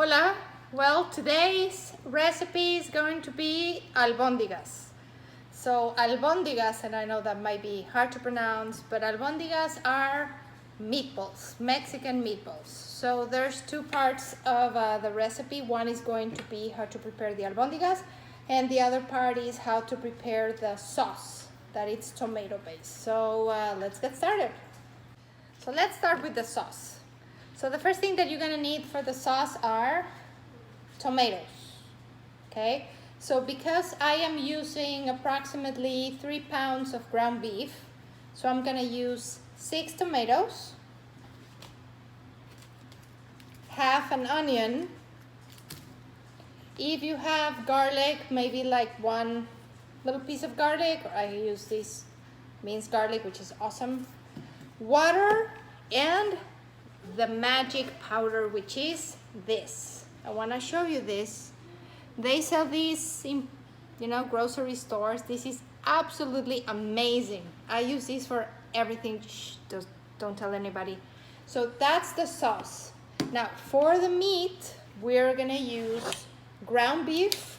Hola, well, today's recipe is going to be albóndigas. So albóndigas, and I know that might be hard to pronounce, but albóndigas are meatballs, Mexican meatballs. So there's two parts of the recipe. One is going to be how to prepare the albóndigas, and the other part is how to prepare the sauce, that it's tomato based. So let's get started. So let's start with the sauce. So the first thing that you're gonna need for the sauce are tomatoes, okay? So because I am using approximately 3 pounds of ground beef, so I'm gonna use 6 tomatoes, half an onion. If you have garlic, maybe like 1 little piece of garlic, or I use this minced garlic, which is awesome. Water and the magic powder, which is this. I want to show you this. They sell these in, grocery stores. This is absolutely amazing. I use this for everything. Shh, don't tell anybody. So that's the sauce. Now for the meat, we're gonna use ground beef,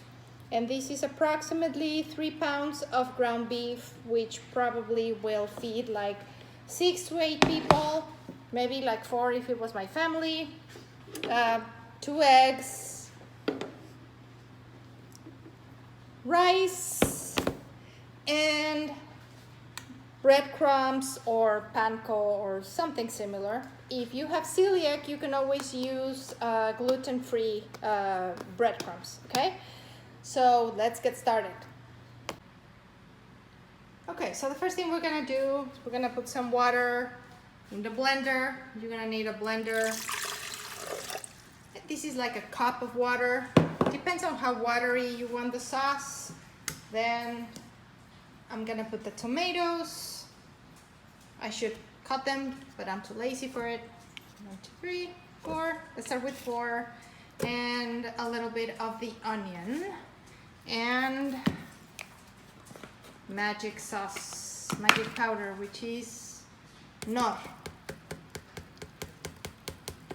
and this is approximately 3 pounds of ground beef, which probably will feed like 6 to 8 people. Maybe like 4 if it was my family. 2 eggs, rice, and breadcrumbs or panko or something similar. If you have celiac, you can always use gluten-free breadcrumbs, okay? So let's get started. Okay, so the first thing we're gonna do is we're gonna put some water in the blender. You're gonna need a blender. This is like a cup of water. Depends on how watery you want the sauce. Then I'm gonna put the tomatoes. I should cut them, but I'm too lazy for it. 1, 2, 3, 4. Let's start with 4. And a little bit of the onion. And magic sauce, magic powder, which is nor.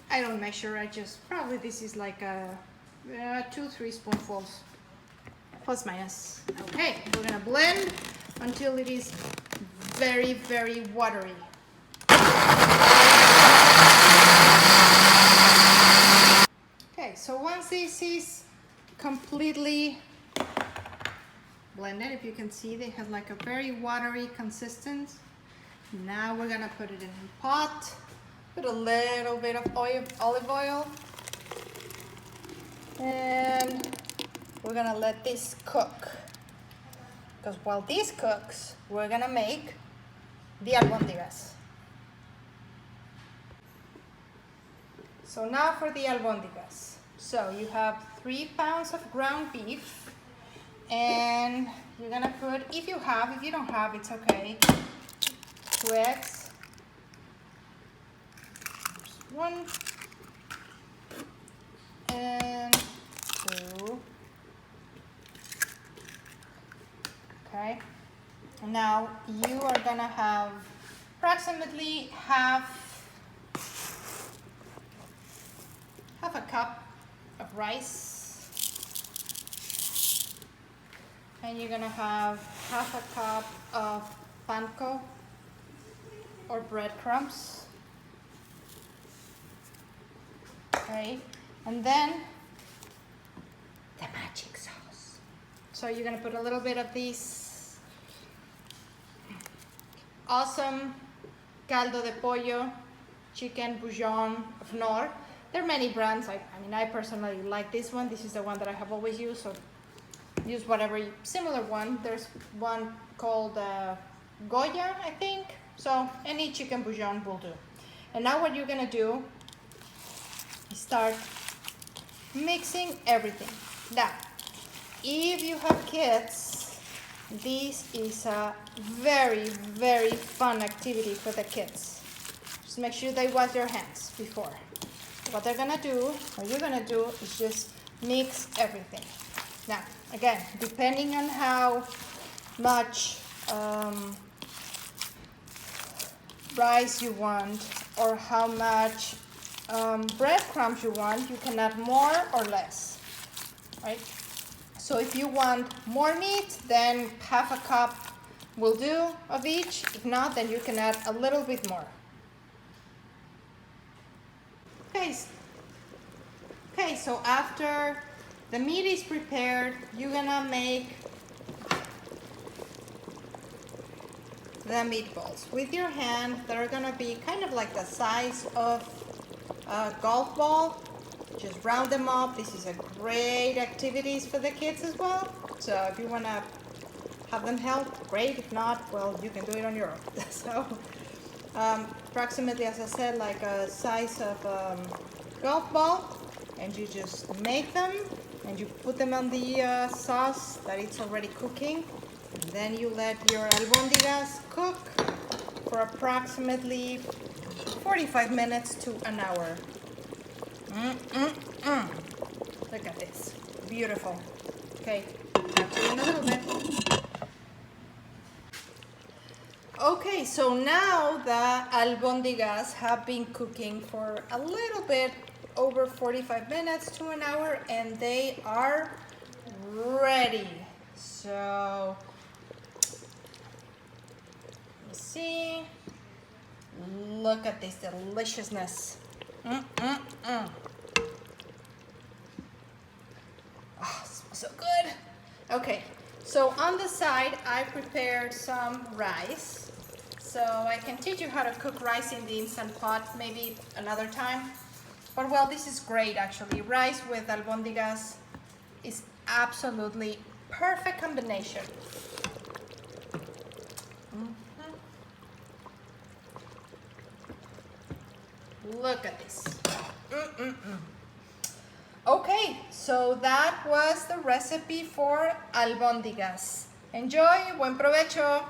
I don't measure, I just, probably this is like a 2-3 spoonfuls, plus minus. Okay, we're gonna blend until it is very, very watery. Okay, so once this is completely blended, if you can see, they have like a very watery consistency. Now we're gonna put it in a pot. Put a little bit of olive oil, and we're gonna let this cook. Because while this cooks, we're gonna make the albóndigas. So now for the albóndigas. So you have 3 pounds of ground beef, and you're gonna put, if you don't have, it's okay, 2 eggs. 1 and 2. Okay, and now you are gonna have approximately half a cup of rice, and you're gonna have half a cup of panko or breadcrumbs. Okay, and then the magic sauce. So you're gonna put a little bit of this awesome caldo de pollo, chicken Bujon of Nor. There are many brands. I personally like this one. This is the one that I have always used, so use whatever similar one. There's one called Goya, I think. So any chicken Bujon will do. And now what you're gonna do, start mixing everything. Now, if you have kids, this is a very, very fun activity for the kids. Just make sure they wash their hands before. What you're gonna do is just mix everything. Now, again, depending on how much rice you want or how much breadcrumbs you want, you can add more or less, right? So if you want more meat, then half a cup will do of each. If not, then you can add a little bit more. Okay, so after the meat is prepared, you're gonna make the meatballs with your hand. They're gonna be kind of like the size of a golf ball. Just round them up. This is a great activities for the kids as well. So if you wanna have them help, great. If not, well, you can do it on your own. So approximately, as I said, like a size of golf ball, and you just make them and you put them on the sauce that it's already cooking. And then you let your albóndigas cook for approximately 45 minutes to an hour. Look at this, beautiful. Okay, back to you in a little bit. Okay, so now the albóndigas have been cooking for a little bit over 45 minutes to an hour, and they are ready. So, let me see. Look at this deliciousness. Oh, smells so good. Okay, so on the side, I prepared some rice. So I can teach you how to cook rice in the Instant Pot maybe another time. But well, this is great actually. Rice with albóndigas is absolutely perfect combination. Look at this. Okay, so that was the recipe for albóndigas. Enjoy, buen provecho.